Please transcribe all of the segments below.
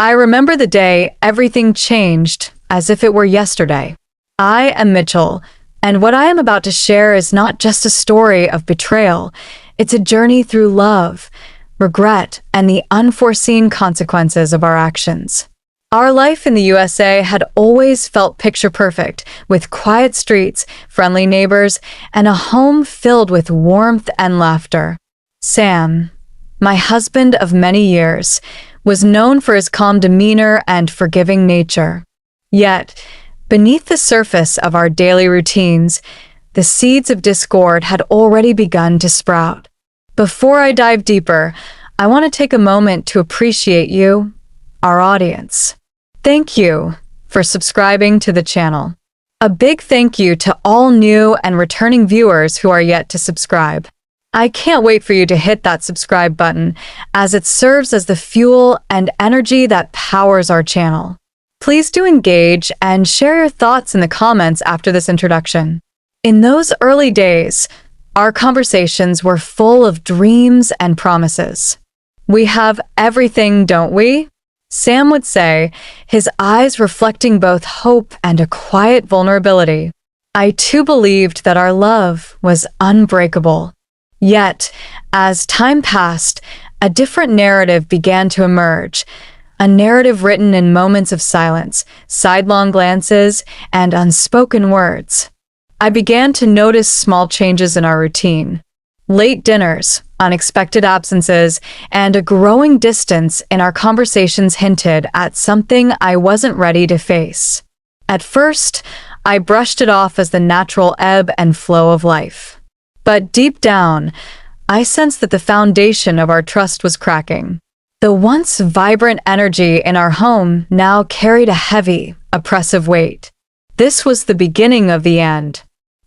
I remember the day everything changed as if it were yesterday. I am Mitchell, and what I am about to share is not just a story of betrayal, it's a journey through love, regret, and the unforeseen consequences of our actions. Our life in the USA had always felt picture perfect, with quiet streets, friendly neighbors, and a home filled with warmth and laughter. Sam, my husband of many years, was known for his calm demeanor and forgiving nature. Yet, beneath the surface of our daily routines, the seeds of discord had already begun to sprout. Before I dive deeper, I want to take a moment to appreciate you, our audience. Thank you for subscribing to the channel. A big thank you to all new and returning viewers who are yet to subscribe. I can't wait for you to hit that subscribe button, as it serves as the fuel and energy that powers our channel. Please do engage and share your thoughts in the comments after this introduction. In those early days, our conversations were full of dreams and promises. "We have everything, don't we?" Sam would say, his eyes reflecting both hope and a quiet vulnerability. I too believed that our love was unbreakable. Yet, as time passed, a different narrative began to emerge, a narrative written in moments of silence, sidelong glances, and unspoken words. I began to notice small changes in our routine. Late dinners, unexpected absences, and a growing distance in our conversations hinted at something I wasn't ready to face. At first, I brushed it off as the natural ebb and flow of life. But deep down, I sensed that the foundation of our trust was cracking. The once vibrant energy in our home now carried a heavy, oppressive weight. This was the beginning of the end.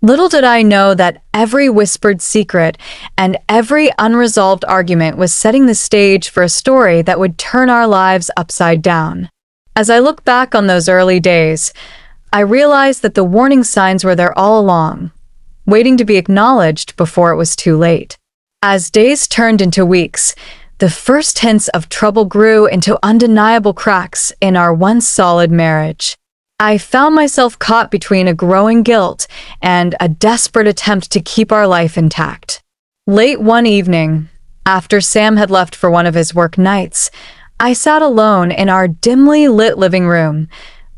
Little did I know that every whispered secret and every unresolved argument was setting the stage for a story that would turn our lives upside down. As I look back on those early days, I realized that the warning signs were there all along, waiting to be acknowledged before it was too late. As days turned into weeks, the first hints of trouble grew into undeniable cracks in our once solid marriage. I found myself caught between a growing guilt and a desperate attempt to keep our life intact. Late one evening, after Sam had left for one of his work nights, I sat alone in our dimly lit living room,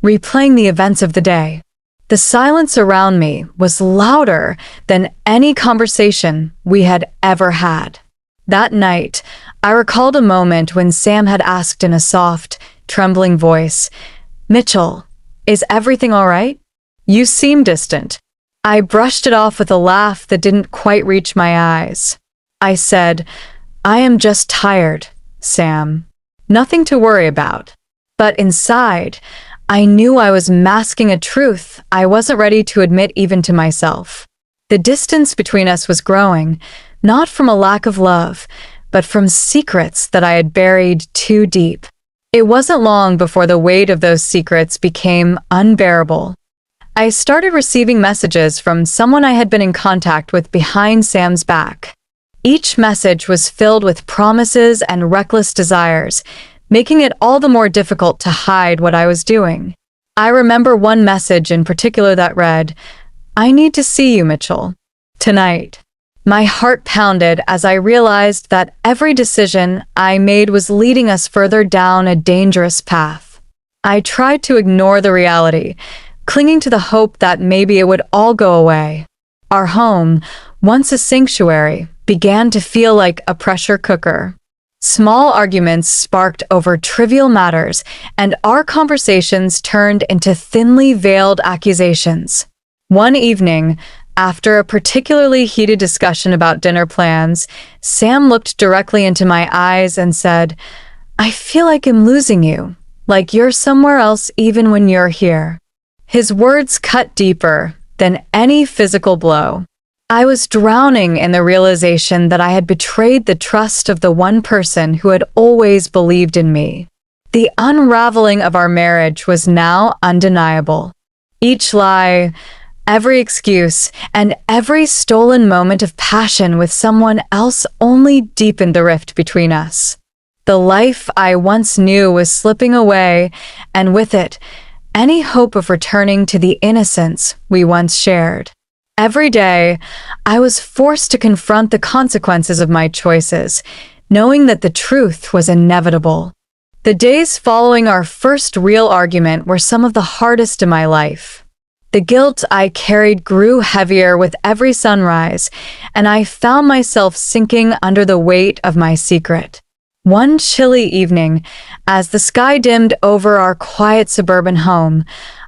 replaying the events of the day. The silence around me was louder than any conversation we had ever had. That night, I recalled a moment when Sam had asked in a soft, trembling voice, "Mitchell, is everything all right? You seem distant." I brushed it off with a laugh that didn't quite reach my eyes. I said, "I am just tired, Sam. Nothing to worry about." But inside, I knew I was masking a truth I wasn't ready to admit even to myself. The distance between us was growing, not from a lack of love, but from secrets that I had buried too deep. It wasn't long before the weight of those secrets became unbearable. I started receiving messages from someone I had been in contact with behind Sam's back. Each message was filled with promises and reckless desires, making it all the more difficult to hide what I was doing. I remember one message in particular that read, "I need to see you, Mitchell, tonight." My heart pounded as I realized that every decision I made was leading us further down a dangerous path. I tried to ignore the reality, clinging to the hope that maybe it would all go away. Our home, once a sanctuary, began to feel like a pressure cooker. Small arguments sparked over trivial matters, and our conversations turned into thinly veiled accusations. One evening, after a particularly heated discussion about dinner plans, Sam looked directly into my eyes and said, "I feel like I'm losing you, like you're somewhere else even when you're here." His words cut deeper than any physical blow. I was drowning in the realization that I had betrayed the trust of the one person who had always believed in me. The unraveling of our marriage was now undeniable. Each lie, every excuse, and every stolen moment of passion with someone else only deepened the rift between us. The life I once knew was slipping away, and with it, any hope of returning to the innocence we once shared. Every day, I was forced to confront the consequences of my choices, knowing that the truth was inevitable. The days following our first real argument were some of the hardest in my life. The guilt I carried grew heavier with every sunrise, and I found myself sinking under the weight of my secret. One chilly evening, as the sky dimmed over our quiet suburban home,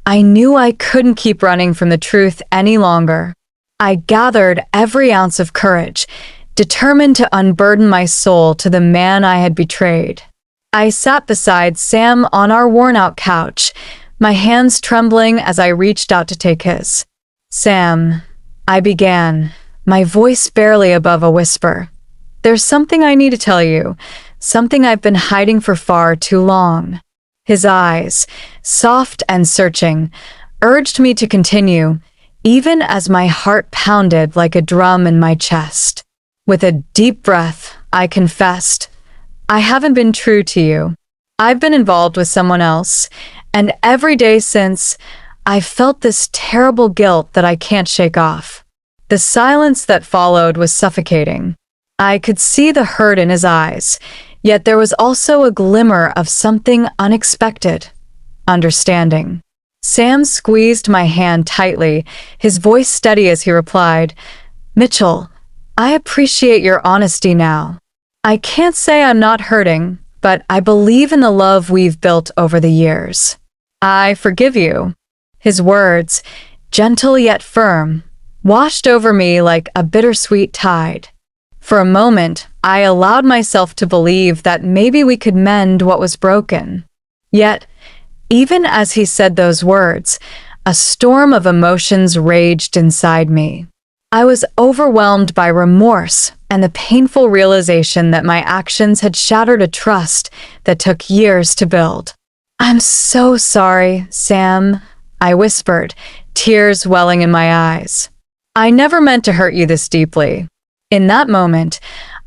I knew I couldn't keep running from the truth any longer. I gathered every ounce of courage, determined to unburden my soul to the man I had betrayed. I sat beside Sam on our worn-out couch, my hands trembling as I reached out to take his. "Sam," I began, my voice barely above a whisper. "There's something I need to tell you, something I've been hiding for far too long." His eyes, soft and searching, urged me to continue, even as my heart pounded like a drum in my chest. With a deep breath, I confessed, "I haven't been true to you. I've been involved with someone else, and every day since, I've felt this terrible guilt that I can't shake off." The silence that followed was suffocating. I could see the hurt in his eyes, yet there was also a glimmer of something unexpected: understanding. Sam squeezed my hand tightly, his voice steady as he replied, "Mitchell, I appreciate your honesty now. I can't say I'm not hurting, but I believe in the love we've built over the years. I forgive you." His words, gentle yet firm, washed over me like a bittersweet tide. For a moment, I allowed myself to believe that maybe we could mend what was broken. Yet, even as he said those words, a storm of emotions raged inside me. I was overwhelmed by remorse and the painful realization that my actions had shattered a trust that took years to build. "I'm so sorry, Sam," I whispered, tears welling in my eyes. "I never meant to hurt you this deeply." In that moment,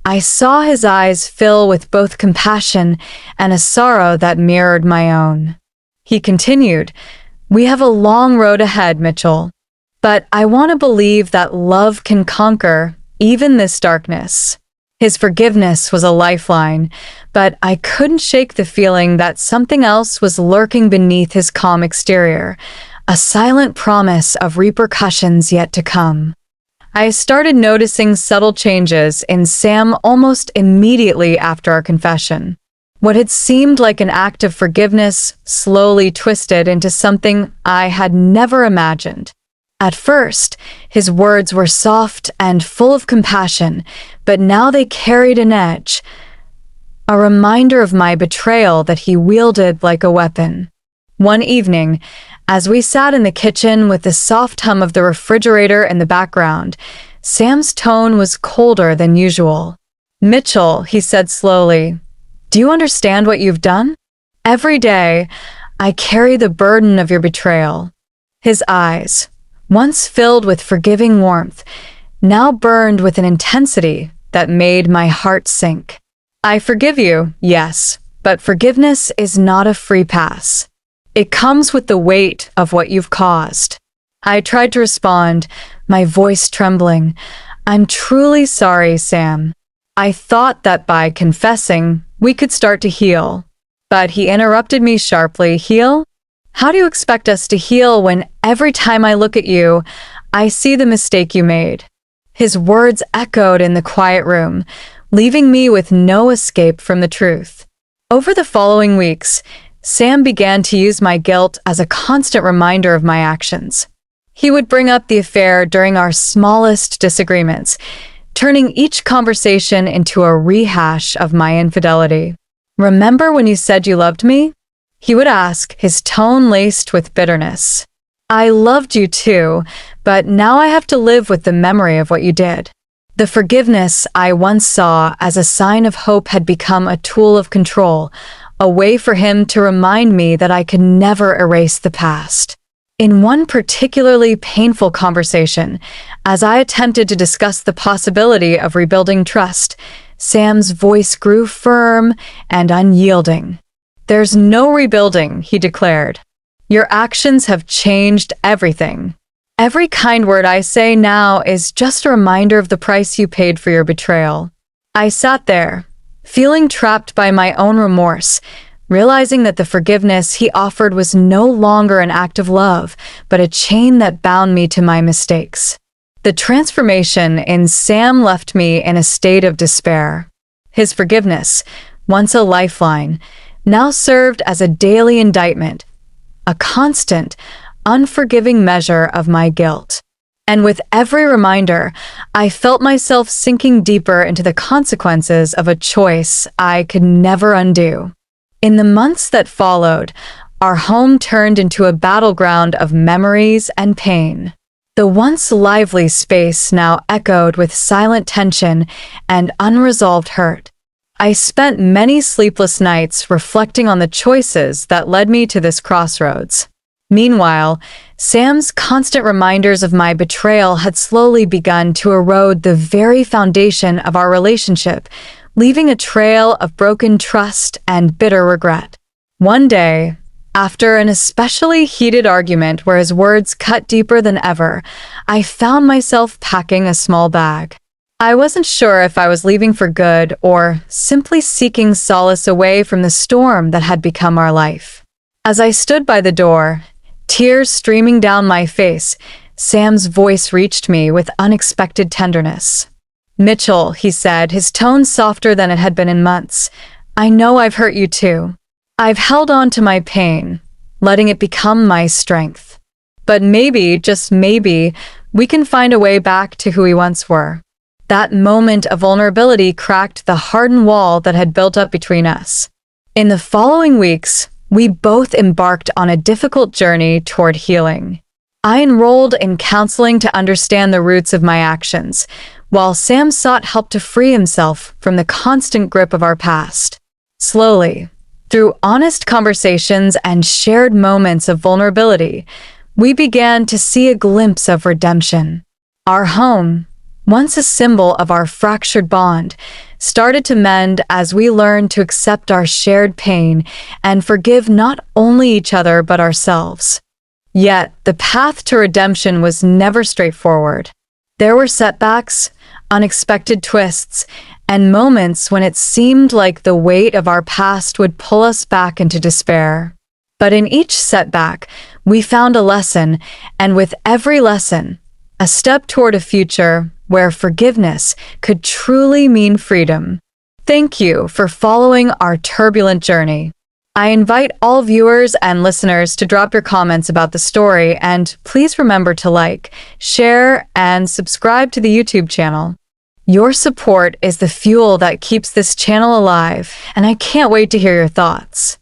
I saw his eyes fill with both compassion and a sorrow that mirrored my own. He continued, "We have a long road ahead, Mitchell. But I want to believe that love can conquer even this darkness." His forgiveness was a lifeline, but I couldn't shake the feeling that something else was lurking beneath his calm exterior, a silent promise of repercussions yet to come. I started noticing subtle changes in Sam almost immediately after our confession. What had seemed like an act of forgiveness slowly twisted into something I had never imagined. At first, his words were soft and full of compassion, but now they carried an edge, a reminder of my betrayal that he wielded like a weapon. One evening, as we sat in the kitchen with the soft hum of the refrigerator in the background, Sam's tone was colder than usual. "Mitchell," he said slowly, "do you understand what you've done? Every day, I carry the burden of your betrayal." His eyes, once filled with forgiving warmth, now burned with an intensity that made my heart sink. "I forgive you, yes, but forgiveness is not a free pass. It comes with the weight of what you've caused." I tried to respond, my voice trembling. "I'm truly sorry, Sam. I thought that by confessing, we could start to heal." But he interrupted me sharply. "Heal? How do you expect us to heal when every time I look at you, I see the mistake you made?" His words echoed in the quiet room, leaving me with no escape from the truth. Over the following weeks, Sam began to use my guilt as a constant reminder of my actions. He would bring up the affair during our smallest disagreements, turning each conversation into a rehash of my infidelity. "Remember when you said you loved me?" he would ask, his tone laced with bitterness. "I loved you too, but now I have to live with the memory of what you did." The forgiveness I once saw as a sign of hope had become a tool of control, a way for him to remind me that I could never erase the past. In one particularly painful conversation, as I attempted to discuss the possibility of rebuilding trust, Sam's voice grew firm and unyielding. "There's no rebuilding," he declared. "Your actions have changed everything. Every kind word I say now is just a reminder of the price you paid for your betrayal." I sat there, feeling trapped by my own remorse, realizing that the forgiveness he offered was no longer an act of love, but a chain that bound me to my mistakes. The transformation in Sam left me in a state of despair. His forgiveness, once a lifeline, now served as a daily indictment, a constant, unforgiving measure of my guilt. And with every reminder, I felt myself sinking deeper into the consequences of a choice I could never undo. In the months that followed, our home turned into a battleground of memories and pain. The once lively space now echoed with silent tension and unresolved hurt. I spent many sleepless nights reflecting on the choices that led me to this crossroads. Meanwhile, Sam's constant reminders of my betrayal had slowly begun to erode the very foundation of our relationship, leaving a trail of broken trust and bitter regret. One day, after an especially heated argument where his words cut deeper than ever, I found myself packing a small bag. I wasn't sure if I was leaving for good or simply seeking solace away from the storm that had become our life. As I stood by the door, tears streaming down my face, Sam's voice reached me with unexpected tenderness. "Mitchell," he said, his tone softer than it had been in months, "I know I've hurt you too. I've held on to my pain, letting it become my strength. But maybe, just maybe, we can find a way back to who we once were." That moment of vulnerability cracked the hardened wall that had built up between us. In the following weeks, we both embarked on a difficult journey toward healing. I enrolled in counseling to understand the roots of my actions, while Sam sought help to free himself from the constant grip of our past. Slowly, through honest conversations and shared moments of vulnerability, we began to see a glimpse of redemption. Our home, once a symbol of our fractured bond, started to mend as we learned to accept our shared pain and forgive not only each other but ourselves. Yet, the path to redemption was never straightforward. There were setbacks, unexpected twists, and moments when it seemed like the weight of our past would pull us back into despair. But in each setback, we found a lesson, and with every lesson, a step toward a future where forgiveness could truly mean freedom. Thank you for following our turbulent journey. I invite all viewers and listeners to drop your comments about the story, and please remember to like, share, and subscribe to the YouTube channel. Your support is the fuel that keeps this channel alive, and I can't wait to hear your thoughts.